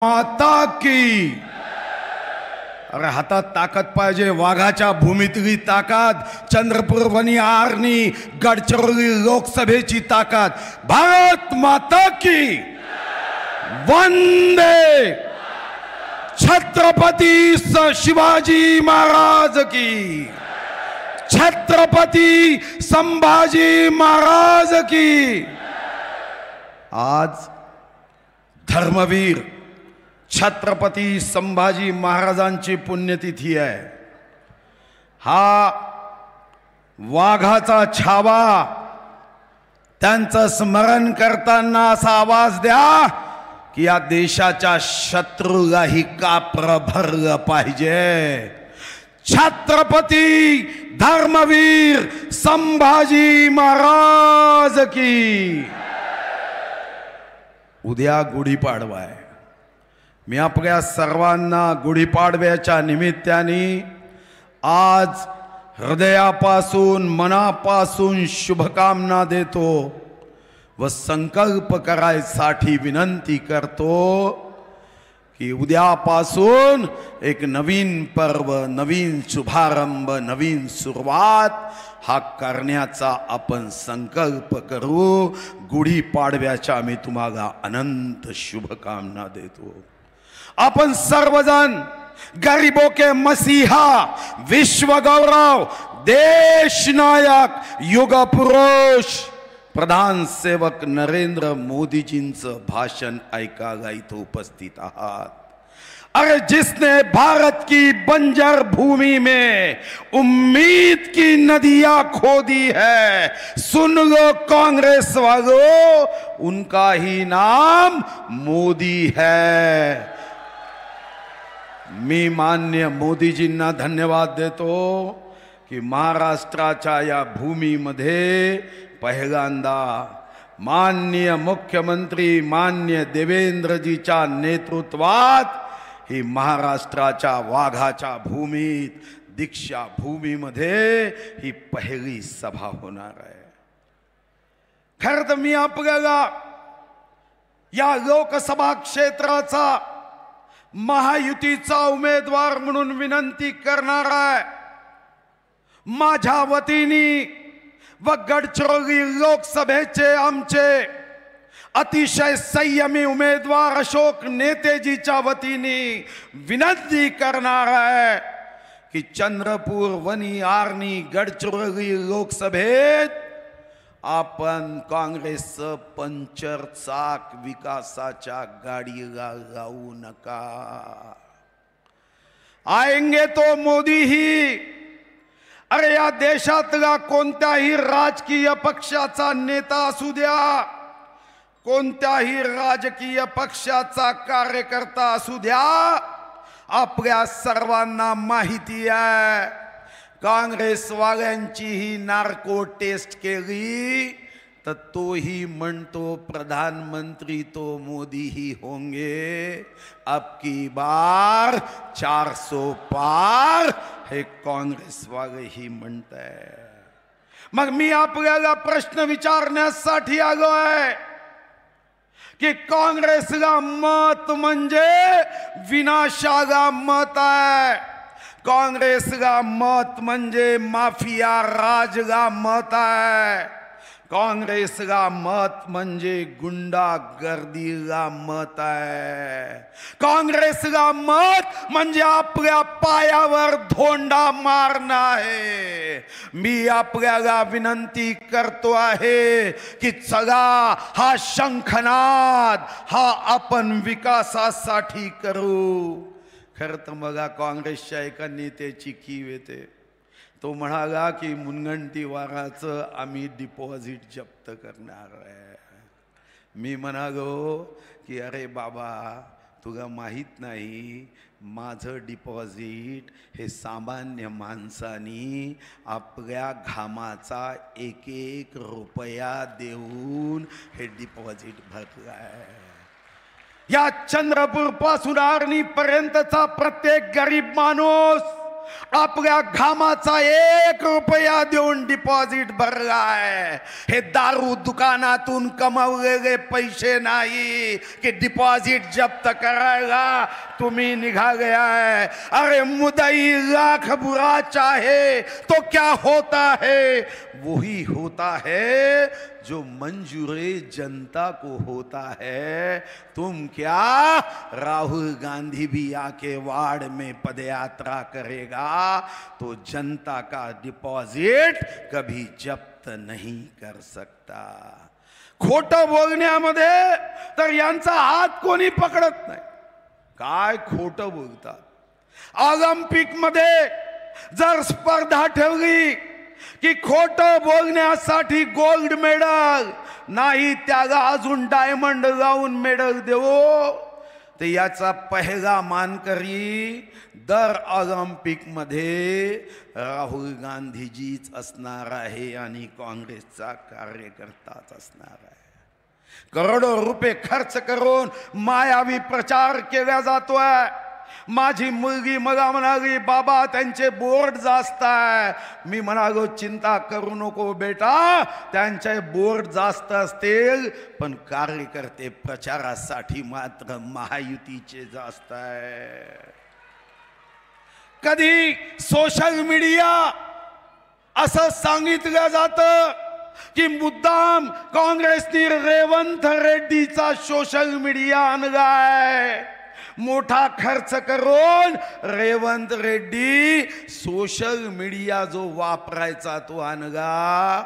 माता की। अरे हातात ताकद पाहिजे, वाघाच्या भूमीतली ताकद, चंद्रपूर वनी आर्नी गडचिरोली लोकसभेची ताकद। भारत माता की वंदे, छत्रपती शिवाजी महाराज की, छत्रपती संभाजी महाराज की। आज धर्मवीर छत्रपती संभाजी महाराजांची पुण्यतिथी आहे। हा वाघाचा छावा, त्यांचं स्मरण करताना असा आवाज द्या की या देशाच्या शत्रूलाही कापर भरलं पाहिजे। छत्रपती धर्मवीर संभाजी महाराज की। उद्या गुढीपाडवा आहे। मी आपल्या सर्वांना गुढीपाडव्याच्या निमित्ताने आज हृदयापासून मनापासून शुभकामना देतो व संकल्प करायसाठी विनंती करतो की उद्यापासून एक नवीन पर्व, नवीन शुभारंभ, नवीन सुरुवात हा करण्याचा आपण संकल्प करू। गुढीपाडव्याच्या मी तुम्हाला अनंत शुभकामना देतो। आपण सर्वजण गरीबों के मसीहा, विश्व गौरव, देश नायक, युग पुरुष प्रधान सेवक नरेंद्र मोदीजींचं भाषण ऐकायला इथं उपस्थित आहात। अरे जिसने भारत की बंजर भूमि में उम्मीद की नदियां खोदी है, सुन लो कांग्रेस वालों, उनका ही नाम मोदी है। मी मान्य मोदीजींना धन्यवाद देतो की महाराष्ट्राच्या या भूमीमध्ये पहिल्यांदा माननीय मुख्यमंत्री मान्य देवेंद्रजीच्या नेतृत्वात ही महाराष्ट्राच्या वाघाच्या भूमीत, दीक्षा भूमीमध्ये ही पहिली सभा होणार आहे। खरं तर मी आपल्याला या लोकसभा क्षेत्राचा महायुतीचा उमेदवार म्हणून विनंती करणार आहे। माझ्या वतीने व गडचिरोली लोकसभेचे आमचे अतिशय संयमी उमेदवार अशोक नेतेजीच्या वतीने विनंती करणार आहे की चंद्रपूर वनी आर्नी गडचिरोली लोकसभेत आपण काँग्रेसचं पंचर चाक विकासाच्या गाडीला लावू नका। आएंगे तो मोदी ही। अरे या देशातला कोणत्याही राजकीय पक्षाचा नेता असू द्या, कोणत्याही राजकीय पक्षाचा कार्यकर्ता असू द्या, आपल्या सर्वांना माहिती आहे काँग्रेस वाल्यांची ही नार्को टेस्ट केली तर तोही म्हणतो प्रधानमंत्री तो मोदी ही होंगे, अब की बार 400 पार हे काँग्रेस वाले ही म्हणताय। मग मी आपल्याला प्रश्न विचारण्यासाठी आलो आहे की काँग्रेसला मत म्हणजे विनाशाला मत आहे। काँग्रेसला मत म्हणजे माफिया राजला मत आहे। काँग्रेसला मत म्हणजे गुंडागर्दीला मत आहे। काँग्रेसला मत म्हणजे आपल्या पायावर धोंडा मारणं आहे। मी आपल्याला विनंती करतो आहे की चला हा शंखनाद हा आपण विकासासाठी करू। खरं तर मला काँग्रेसच्या एका नेत्याची कीव येते। तो म्हणाला की मुनगंटीवाराचं आम्ही डिपॉझिट जप्त करणार आहे। मी म्हणालो की अरे बाबा, तुला माहीत नाही माझं डिपॉझिट हे सामान्य माणसानी आपल्या घामाचा एक एक रुपया देऊन हे डिपॉझिट भरलं आहे। या चंद्रपूर पासून आर्णी पर्यंतचा प्रत्येक गरीब माणूस आपल्या घामाचा 1 रुपया देऊन डिपॉझिट भरलाय. हे दारू दुकानातून कमावलेले पैसे नाही की डिपॉझिट जप्त करायला तुम्ही निघाले आहे. अरे मुदई लाख बुरा चाहे तो क्या होता है, वही होता है जो मंजूरे जनता को होता है. तुम क्या, राहुल गांधी भी आके वार्ड में पदयात्रा करेगा तो जनता का डिपॉजिट कभी जप्त नहीं कर सकता. खोटं बोलण्यामध्ये तर यांचा हात कोणी पकडत नाही. काय खोटं बोलतात. ऑलिम्पिक मध्ये जर स्पर्धा ठेवली की खोटं बोलण्यासाठी गोल्ड मेडल नाही, त्याला अजून डायमंड लावून मेडल देऊ, तर याचा पहिला मानकरी दर ऑलिम्पिक मध्ये राहुल गांधीजीच असणार आहे आणि काँग्रेसचा कार्यकर्ताच असणार आहे. करोडो रुपये खर्च करून मायावी प्रचार केला जातोय. माझी मुलगी मला म्हणाली, बाबा त्यांचे बोर्ड जास्त आहे. मी म्हणालो, चिंता करू नको बेटा, त्यांचे बोर्ड जास्त असतील पण कार्यकर्ते प्रचारासाठी मात्र महायुतीचे जास्त आहे. कधी सोशल मीडिया असं सांगितलं जातं की मुद्दाम काँग्रेसने रेवंत रेड्डीचा सोशल मीडिया आणलाय. मोठा खर्च करून रेवंत रेड्डी सोशल मीडिया जो वापरायचा तो आणला.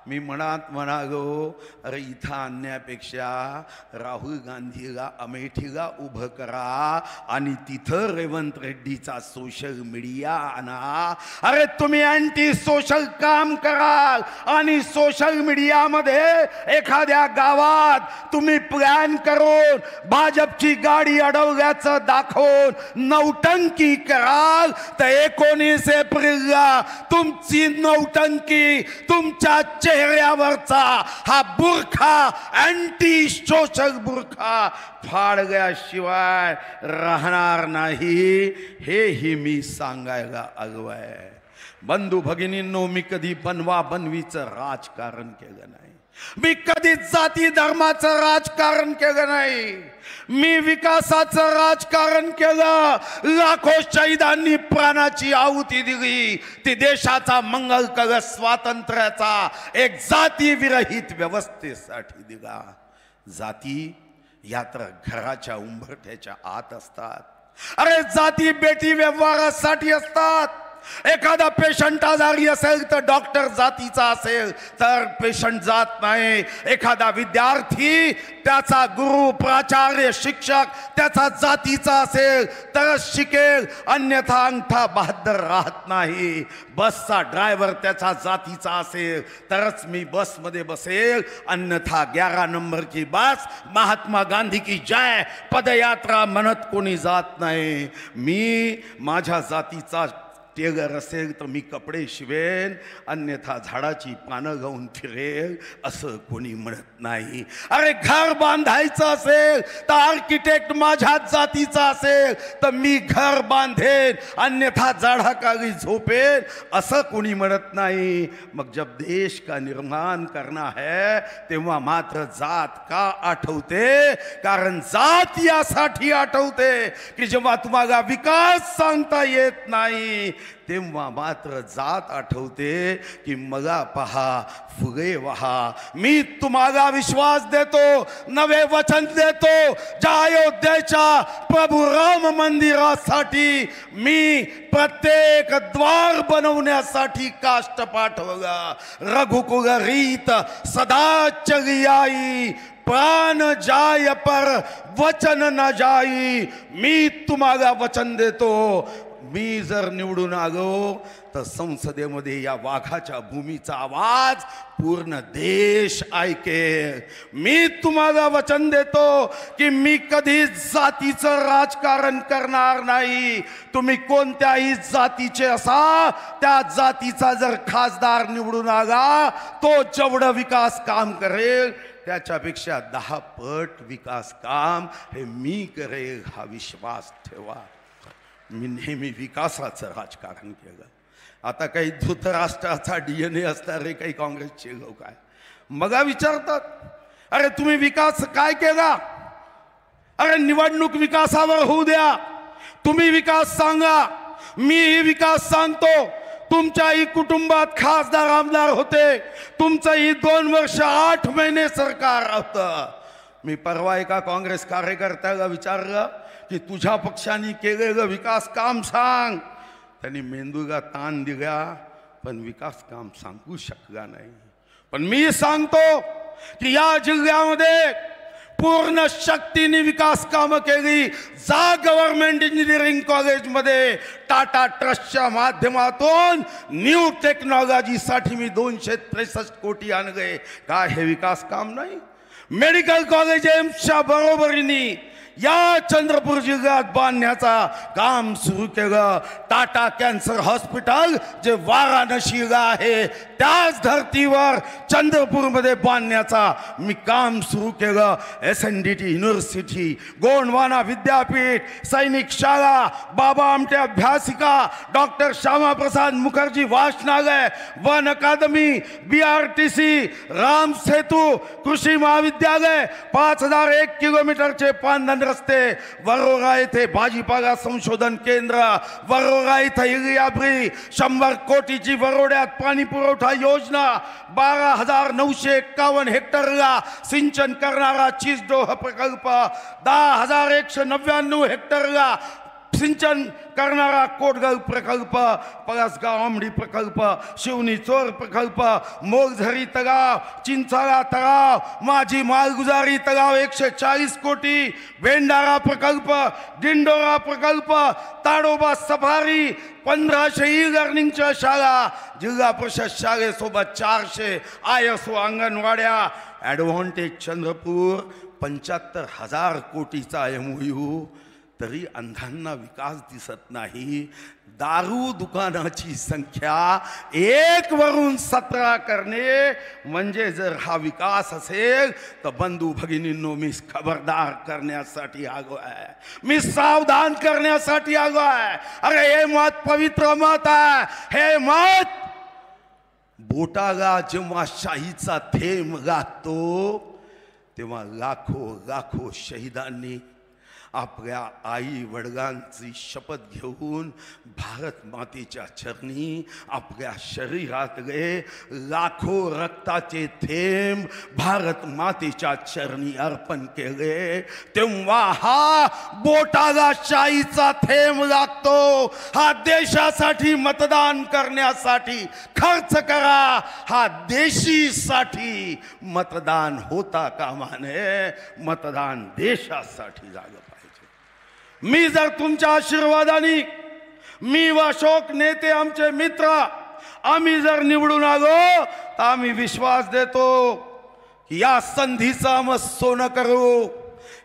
मी मनात म्हणालो, अरे इथं आणण्यापेक्षा राहुल गांधीला अमेठीला उभं करा आणि तिथं रेवंत रेड्डीचा सोशल मीडिया आणा. अरे तुम्ही अँटी सोशल काम कराल आणि सोशल मीडियामध्ये एखाद्या गावात तुम्ही प्लॅन करून भाजपची गाडी अडवल्याचं दाखवून नौटंकी कराल तर 19 एप्रिलला तुमची नौटंकी, तुमच्या चेहऱ्यावरचा हा बुरखा, अँटी सोशल बुरखा फाडल्याशिवाय राहणार नाही. हेही मी सांगायला आलो आहे. बंधू भगिनींनो, मी कधी बनवा बनवीचं राजकारण केलं नाही. मी कधी जाती धर्माचं राजकारण केलं नाही. मी विकासाचं राजकारण केलं. लाखो शहीदांनी प्राणाची आहुती दिली. ती देशाचा मंगल कलश स्वातंत्र्याचा एक जाती विरहित व्यवस्थेसाठी दिला. जाती या तर घराच्या उंबरठ्याच्या आत असतात. अरे जाती बेटी व्यवहारासाठी असतात. एखादा पेशंट आजारी असेल तर डॉक्टर जातीचा असेल तर पेशंट जात नाही. एखादा विद्यार्थी, त्याचा गुरु, प्राचार्य, शिक्षक त्याचा जातीचा असेल तरच शिकेल, अन्यथा अंगठा बहादर राहत नाही. बसचा ड्रायव्हर त्याचा जातीचा असेल तरच मी बसमध्ये बसेल, अन्यथा 11 नंबर की बस, महात्मा गांधी की जय पदयात्रा म्हणत कोणी जात नाही. मी माझ्या जातीचा टेलर असेल तर मी कपडे शिवेन, अन्यथा झाडाची पानं गाऊन फिरेल असं कोणी म्हणत नाही. अरे घर बांधायचं असेल तर आर्किटेक्ट माझ्या जातीचा असेल तर मी घर बांधेन, अन्यथा झाडाखाली झोपेन असं कोणी म्हणत नाही. मग जब देश का निर्माण करना है तेव्हा मात्र जात का आठवते? कारण जात यासाठी आठवते की जेव्हा तुम्हाला विकास सांगता येत नाही तेव्हा मात्र जात आठवते की मला पहा फुगे वहा. मी तुम्हाला विश्वास देतो, नवे वचन देतो, ज्या अयोध्येच्या प्रभू राम मंदिरासाठी मी प्रत्येक द्वार बनवण्यासाठी काष्ट पाठवला. रघुकुल रीत सदा चली आई, प्राण जाय पर वचन न जाई. मी तुम्हाला वचन देतो, मी जर निवडून आलो तर संसदेमध्ये या वाघाच्या भूमीचा आवाज पूर्ण देश ऐकेल. मी तुम्हाला वचन देतो की मी कधीच जातीचं राजकारण करणार नाही. तुम्ही कोणत्याही जातीचे असा, त्या जातीचा जर खासदार निवडून आला तो जेवढं विकास काम करेल त्याच्यापेक्षा 10 पट विकास काम हे मी करेल हा विश्वास ठेवा. मी नेहमी विकासाचं राजकारण केलं. आता काही धृतराष्ट्राचा DNA असणारे काही काँग्रेसचे लोक आहे, मगा विचारतात अरे तुम्ही विकास काय केला? अरे निवडणूक विकासावर होऊ द्या, तुम्ही विकास सांगा, मीही विकास सांगतो. तुमच्याही कुटुंबात खासदार आमदार होते, तुमचंही 2 वर्ष 8 महिने सरकार होतं. मी परवा एका काँग्रेस कार्यकर्त्याला विचारलं की तुझ्या पक्षाने केलेलं विकास काम सांग. त्यांनी मेंदूला ताण दिला पण विकास काम सांगू शकला नाही. पण मी सांगतो की या जिल्ह्यामध्ये पूर्ण शक्तीने विकास कामं केली. जा गव्हर्नमेंट इंजिनिअरिंग कॉलेजमध्ये टाटा ट्रस्टच्या माध्यमातून न्यू टेक्नॉलॉजीसाठी मी 263 कोटी आणले. काय हे विकास काम नाही? मेडिकल कॉलेज एम्सच्या बरोबरीने या चंद्रपूर जिल्ह्यात बांधण्याचा काम सुरू केलं. टाटा कॅन्सर हॉस्पिटल जे वाराणसीला आहे त्याच धर्तीवर चंद्रपूरमध्ये बांधण्याचा मी काम सुरू केलं. SNDT युनिव्हर्सिटी, गोंडवाना विद्यापीठ, सैनिक शाळा, बाबा आमटे अभ्यासिका, डॉक्टर श्यामाप्रसाद मुखर्जी वाचनालय, वन अकादमी, BRTC, राम सेतू, कृषी महाविद्यालय, 5001 किलोमीटरचे पांधन रस्ते, वरोरा येथे भाजीपाला संशोधन केंद्र, वरोरा इथं इलियाब्री, 100 कोटीची वरोड्यात पाणी पुरवठा योजना, 12,951 हेक्टरला सिंचन करणारा चिचडोह प्रकल्प, 10,199 हेक्टरला सिंचन करणारा कोटगाव प्रकल्प, पळसगाव आमडी प्रकल्प, शिवनी चोर प्रकल्प, मोगझरी तलाव, चिंचाळा तलाव, माझी मालगुजारी तलाव 140 कोटी, भेंडारा प्रकल्प, दिंडोरा प्रकल्प, ताडोबा सफारी, 1500 ई-लर्निंगच्या शाळा, जिल्हा परिषद शाळेसोबत 400 ISO अंगणवाड्या, ॲडव्हान्टेज चंद्रपूर, 75,000 कोटीचा MOU. तरी अंधांना विकास दिसत नाही. दारू दुकानाची संख्या 1 वरून 17 करणे म्हणजे जर हा विकास असेल तर बंधू भगिनींनो मी खबरदार करण्यासाठी आलो आहे, मी सावधान करण्यासाठी आलो आहे. अरे हे मत पवित्र मत आहे. हे मत बोटाला जेव्हा शाहीचा थेंब लागतो तेव्हा लाखो लाखो शहीदांनी आपल्या आई वडिलांची शपथ घेऊन भारत मातेच्या चरणी आपल्या शरीरातले लाखो रक्ताचे थेंब भारत मातेच्या चरणी अर्पण केले. तेव्हा हा बोटाला शाईचा थेंब लागतो. हा देशासाठी मतदान करण्यासाठी खर्च करा. हा देशीसाठी मतदान होता कामा नये. मतदान देशासाठी झालं. मी जर तुमच्या आशीर्वादाने, मी व अशोक नेते आमचे मित्र आम्ही जर निवडून आलो तर आम्ही विश्वास देतो की या संधीचं आम्ही सोनं करू.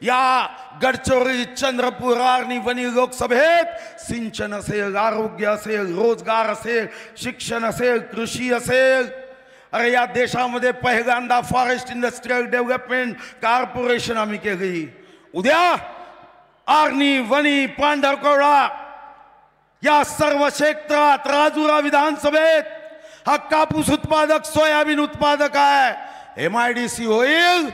या गडचिरोली, चंद्रपूर आणि वणी लोकसभेत सिंचन असेल, आरोग्य असेल, रोजगार असेल, शिक्षण असेल, कृषी असेल. अरे या देशामध्ये पहिल्यांदा फॉरेस्ट इंडस्ट्रियल डेव्हलपमेंट कॉर्पोरेशन आम्ही केली. उद्या आर्णी, वणी, पांढरकवडा या सर्व क्षेत्रात राजुरा विधानसभेत हा कापूस उत्पादक, सोयाबीन उत्पादक आहे. MIDC होईल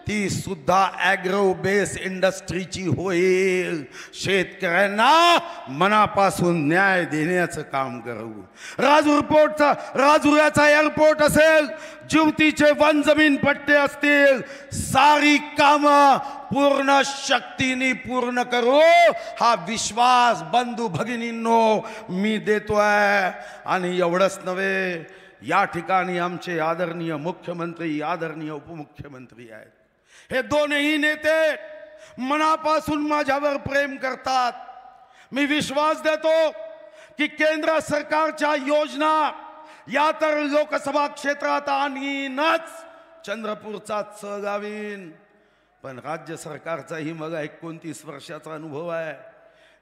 ती सुद्धा ॲग्रो बेस इंडस्ट्रीची होईल. शेतकऱ्यांना मनापासून न्याय देण्याचं काम करू. राजुऱ्याचा एअरपोर्ट असेल, जिवतीचे वन जमीन पट्टे असतील, सारी कामं पूर्ण शक्तीने पूर्ण करू. हा विश्वास बंधू भगिनींनो मी देतोय. आणि एवढंच नव्हे, या ठिकाणी आमचे आदरणीय मुख्यमंत्री, आदरणीय उपमुख्यमंत्री आहेत. हे दोनही नेते मनापासून माझ्यावर प्रेम करतात. मी विश्वास देतो की केंद्र सरकारच्या योजना या तर लोकसभा क्षेत्रात आणीनच, चंद्रपूरचाच सहगावीन. पण राज्य सरकारचाही मला 29 वर्षाचा अनुभव आहे.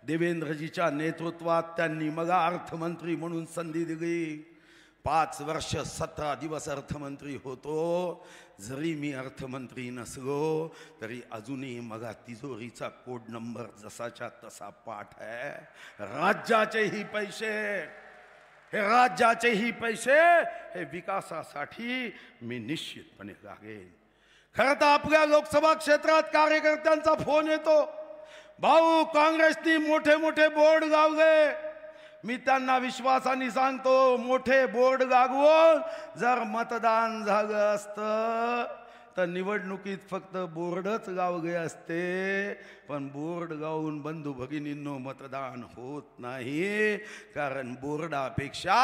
देवेंद्रजीच्या नेतृत्वात त्यांनी मला अर्थमंत्री म्हणून संधी दिली. 5 वर्ष 17 दिवस अर्थमंत्री होतो. जरी मी अर्थमंत्री नसलो तरी अजूनही मगा तिजोरीचा कोड नंबर जसाच्या तसा पाठ आहे. राज्याचेही पैसे, हे राज्याचेही पैसे हे विकासासाठी मी निश्चितपणे लागेन. खरं तर आपल्या लोकसभा क्षेत्रात कार्यकर्त्यांचा फोन येतो, भाऊ काँग्रेसनी मोठे मोठे बोर्ड लावले. मी त्यांना विश्वासाने सांगतो, मोठे बोर्ड लागवून जर मतदान झालं असतं तर निवडणुकीत फक्त बोर्डच लावले असते. पण बोर्ड लावून बंधू भगिनींनो मतदान होत नाही. कारण बोर्डापेक्षा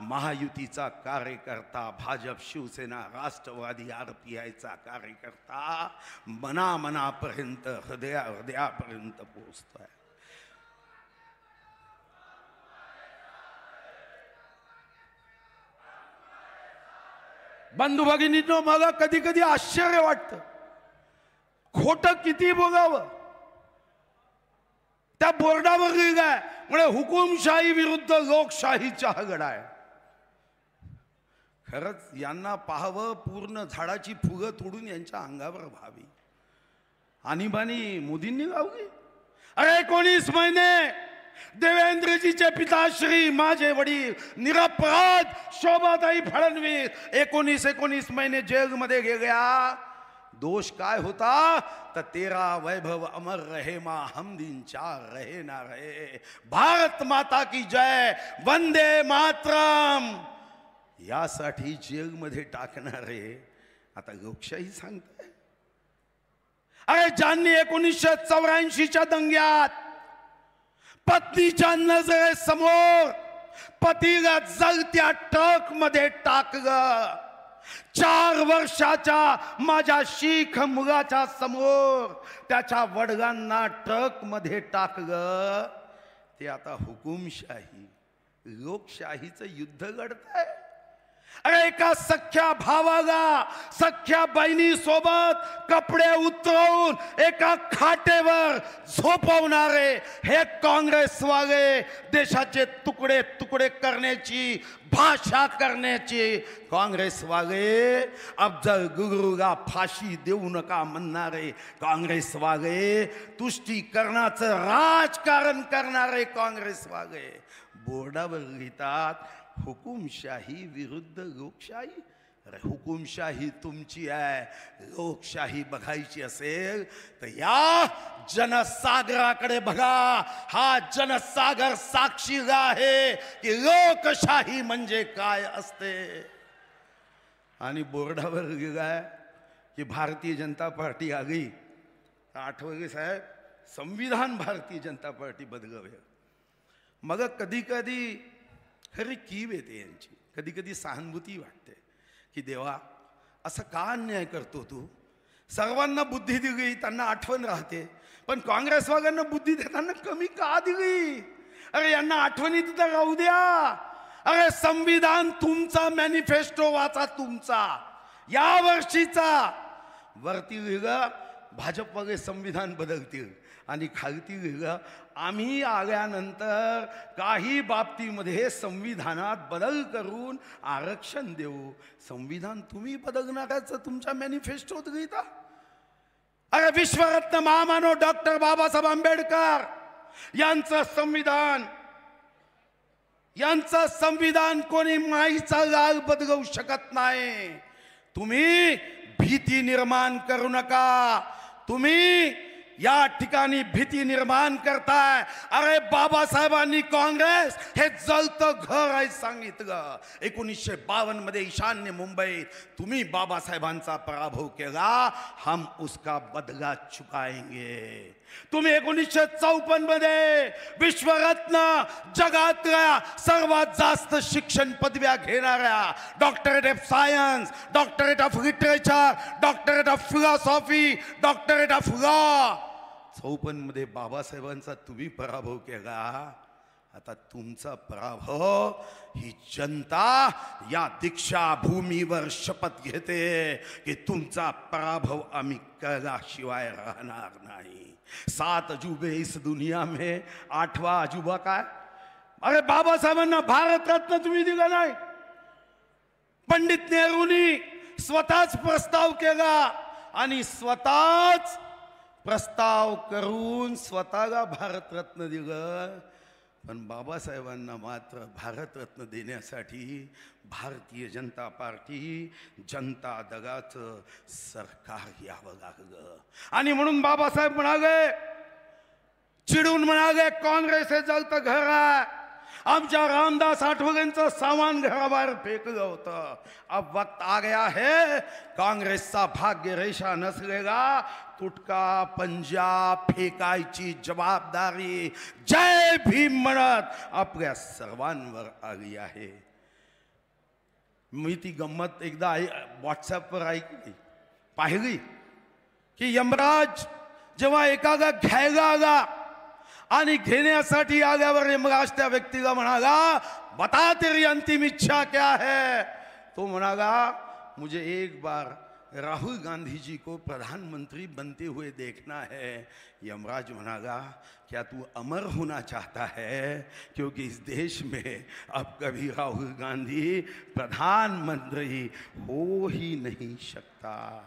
महायुतीचा कार्यकर्ता, भाजप, शिवसेना, राष्ट्रवादी, RPIचा कार्यकर्ता मनामनापर्यंत, हृदयापर्यंत पोहोचतोय. बंधू भगिनींनो, मला कधी कधी आश्चर्य वाटतं, खोटं किती बोलावं. त्या बोर्डावर लिहिलंय म्हणजे हुकुमशाही विरुद्ध लोकशाहीचा लढा आहे. खरंच यांना पाहावं, पूर्ण झाडाची फुगं तोडून यांच्या अंगावर व्हावी. आणीबाणी मोदींनी लावली. अरे 19 महिने देवेंद्रजीचे पिताश्री, माझे वडील निरपराध शोभाताई फडणवीस 19 महिने जेलमध्ये गेल्या. दोष काय होता तर तेरा वैभव अमर रहे मा हम दिन चार रहे ना रहे, भारत माता की जय, वंदे मातरम यासाठी जेलमध्ये टाकणारे आता लोकशाही सांगताय. अरे ज्यांनी 1984च्या दंग्यात पत्नीच्या नजरेसमोर पतीला जळत्या ट्रक मध्ये टाकलं, 4 वर्षाच्या माझ्या शीख मुलाच्या समोर त्याच्या वडिलांना ट्रक मध्ये टाकलं, ते आता हुकुमशाही लोकशाहीचं युद्ध लढताय. अरे एका सख्या भावाला सख्या बहिणी सोबत कपडे उतरवून एका खाटेवर झोपवणारे हे काँग्रेसवाले, देशाचे तुकडे तुकडे करण्याची भाषा करण्याची काँग्रेसवाले, अफजल गुरुला फाशी देऊ नका म्हणणारे काँग्रेसवाले, तुष्टीकरणाचं राजकारण करणारे काँग्रेसवाले बोर्डावर लिहितात हुकुमशाही विरुद्ध लोकशाही. अरे हुकुमशाही तुमची आहे, लोकशाही बघायची असेल तर या जनसागराकडे बघा. हा जनसागर साक्षी आहे की लोकशाही म्हणजे काय असते. आणि बोर्डावर लिहिलाय की भारतीय जनता पार्टी आली. आठवले साहेब, संविधान भारतीय जनता पार्टी बदलवे. मग कधी कधी खरी कीव येते यांची, कधी कधी सहानुभूती वाटते की देवा असं का अन्याय करतो तू. सर्वांना बुद्धी दिली, त्यांना आठवण राहते, पण काँग्रेसवाल्यांना बुद्धी देताना कमी का दिली. अरे यांना आठवणीत तर राहू द्या. अरे संविधान तुमचा, मॅनिफेस्टो वाचा तुमचा या वर्षीचा. वरती लिहिलं भाजपवाले संविधान बदलतील आणि खालती लिहिलं आम्ही आल्यानंतर काही बाबतीमध्ये संविधानात बदल करून आरक्षण देऊ. संविधान तुम्ही बदलणाऱ्याचं तुमच्या मॅनिफेस्टोत लिहिता. अरे विश्वरत्न महामानव डॉक्टर बाबासाहेब आंबेडकर यांचं संविधान कोणी माईचा लाल बदलवू शकत नाही. तुम्ही भीती निर्माण करू नका. तुम्ही या ठिकाणी भीती निर्माण करताय. अरे बाबासाहेबांनी काँग्रेस हे जळतं घर आहे सांगितलं. 1952 मध्ये ईशान्य मुंबईत तुम्ही बाबासाहेबांचा पराभव केला. हम उसका बदला चुकाएंगे. तुम्ही 1954 मध्ये विश्वरत्न, जगातल्या सर्वात जास्त शिक्षण पदव्या घेणाऱ्या, doctorate of science, doctorate of literature, doctorate of philosophy, doctorate of law, 54 मध्ये बाबासाहेबांचा तुम्ही पराभव केला. आता तुमचा पराभव ही जनता या दीक्षाभूमीवर शपथ घेते की तुमचा पराभव आम्ही केल्याशिवाय राहणार नाही. 7 अजूबे इस दुनिया में 8वां अजूबा काय. अरे बाबासाहेबांना भारतरत्न तुम्ही दिला नाही. पंडित नेहरूंनी स्वतःच प्रस्ताव केला आणि स्वतःच प्रस्ताव करून स्वतःला भारतरत्न दिलं. पण बाबासाहेबांना मात्र भारतरत्न देण्यासाठी भारतीय जनता पार्टी जनता दगाचं सरकार यावं लागलं. आणि म्हणून बाबासाहेब म्हणाले, चिडून म्हणाले, काँग्रेस हे जळतं घर आहे. आमच्या रामदास आठवलेंचं सामान घराबाहेर फेकलं होतं. अब वक्त आ गया है, काँग्रेसचा भाग्य रेषा नसलेला तुटका पंजा फेकायची जबाबदारी जय भीम म्हणत आपल्या सर्वांवर आली आहे. मी ती गंमत एकदा व्हॉट्सअपवर ऐकली, पाहिली की यमराज जेव्हा एकाला घ्यायला आला आणि घेण्यासाठी आल्यावर यमराज त्या व्यक्तीला म्हणाला, बता तेरी अंतिम इच्छा क्या है. तो म्हणाला, मुझे एक बार राहुल गांधी जी को प्रधानमंत्री बनते हुए देखना है. यमराज म्हणाला, क्या तू अमर होना चाहता है, क्योंकि इस देश में अब कभी राहुल गांधी प्रधानमंत्री हो ही नहीं सकता.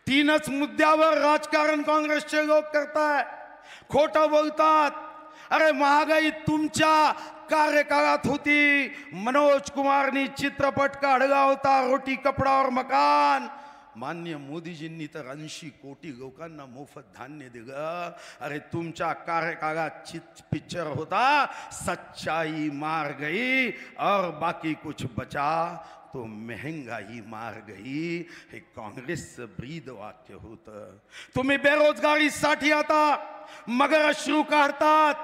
तीनच मुद्द्यावर राजकारण काँग्रेसचे लोक करतायत, खोटं बोलतात. अरे महागाई तुमच्या कार्यकाळात होती. मनोज कुमारनी चित्रपट काढला होता, रोटी कपडा और मकान. मान्य मोदीजींनी तर 80 कोटी लोकांना मोफत धान्य दिलं. अरे तुमच्या कार्यकाळात पिक्चर होता, सच्चाई मार गई और बाकी कुछ बचा तो महंगाई मार गई. हे काँग्रेसचं ब्रीद वाक्य होतं. तुम्ही बेरोजगारीसाठी आता मगर अश्रू काढतात,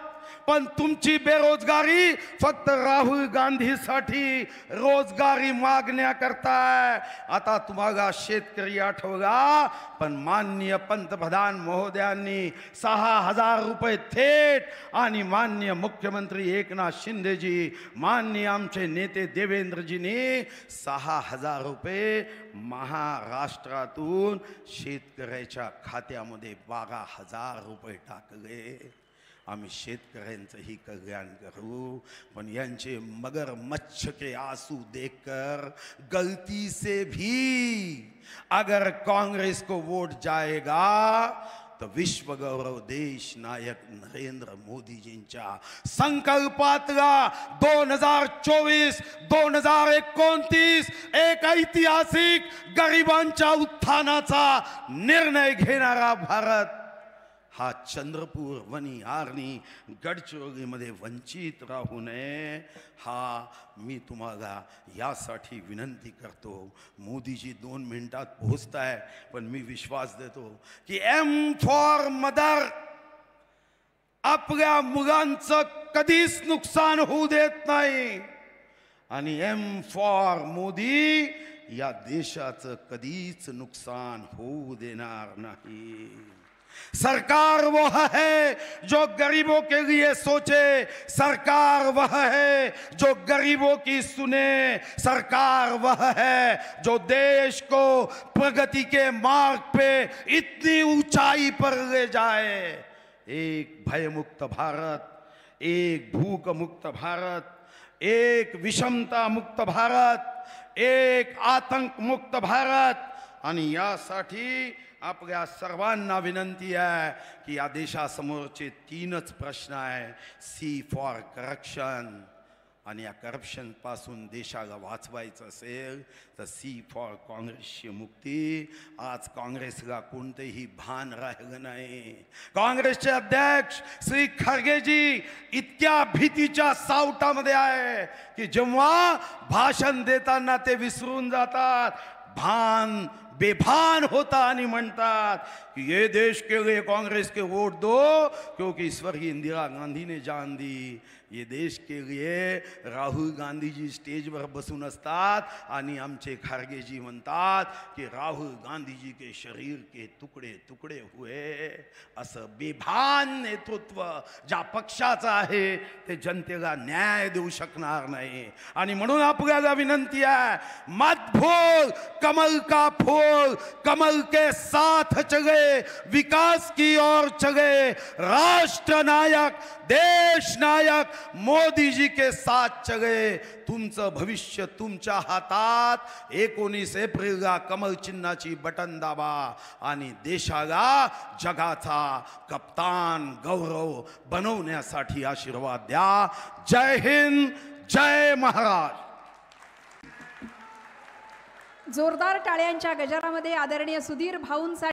पण तुमची बेरोजगारी फक्त राहुल गांधीसाठी रोजगारी मागण्या करताय. आता तुम्हाला शेतकरी आठवला, पण माननीय पंतप्रधान महोदयांनी 6,000 रुपये थेट आणि माननीय मुख्यमंत्री एकनाथ शिंदेजी, माननीय आमचे नेते देवेंद्रजींनी 6,000 रुपये महाराष्ट्रातून शेतकऱ्याच्या खात्यामध्ये 12,000 रुपये टाकले. आम्ही शेतकऱ्यांचंही कल्याण करू, पण यांचे मगरमच्छ के आंसू देखकर गलती से भी अगर कांग्रेस को वोट जाएगा तो विश्व गौरव देश नायक नरेंद्र मोदीजींच्या संकल्पातला 2024-2029 एक ऐतिहासिक गरिबांच्या उत्थानाचा निर्णय घेणारा भारत हा चंद्रपूर, वनी, आर्णी, गडचिरोलीमध्ये वंचित राहू नये. हा मी तुम्हाला यासाठी विनंती करतो. मोदीजी 2 मिनिटात पोहोचताय, पण मी विश्वास देतो की एम फॉर मदर आपल्या मुलांचं कधीच नुकसान होऊ देत नाही, आणि एम फॉर मोदी या देशाचं कधीच नुकसान होऊ देणार नाही. सरकार वह है जो गरीबों के लिए सोचे, सरकार वह है जो गरीबों की सुने, सरकार वह है जो देश को प्रगति के मार्ग पे इतनी ऊंचाई पर ले जाए. एक भयमुक्त भारत, एक भूख मुक्त भारत, एक विषमता मुक्त भारत, एक आतंक मुक्त भारत. आणि यासाठी आपल्या सर्वांना विनंती आहे की या देशासमोरचे 3च प्रश्न आहे. सी फॉर करप्शन, आणि या करप्शन पासून देशाला वाचवायचं असेल तर सी फॉर काँग्रेसची मुक्ती. आज काँग्रेसला कोणतेही भान राहिलं नाही. काँग्रेसचे अध्यक्ष श्री खरगेजी इतक्या भीतीच्या सावटामध्ये आहे की जेव्हा भाषण देताना ते विसरून जातात, बेभान होता आणि म्हणतात कि ये देश के लिए कांग्रेस के वोट दो, क्योंकि स्वर्गीय इंदिरा गांधी ने जान दी. ये देश के लिए राहुल गांधी जी स्टेजवर बसून असतात आणि आमचे खारगेजी म्हणतात की राहुल गांधी जी के शरीर के तुकडे तुकडे हुए. असं बेभान नेतृत्व ज्या पक्षाचं आहे ते जनतेला न्याय देऊ शकणार नाही. आणि म्हणून आपल्याला विनंती आहे, मत भूल कमल का फूल ओर, कमल के साथ चले, विकास की ओर चले, राष्ट्र नायक, देश नायक मोदी जी के साथ चले. तुमचं भविष्य तुमच्या हातात. 19 एप्रिलला कमल चिन्हाची बटन दाबा आणि देशाला जगाचा कप्तान गौरव बनवण्यासाठी आशीर्वाद द्या. जय हिंद, जय महाराज. जोरदार टाळ्यांच्या गजरामध्ये आदरणीय सुधीर भाऊंसाठी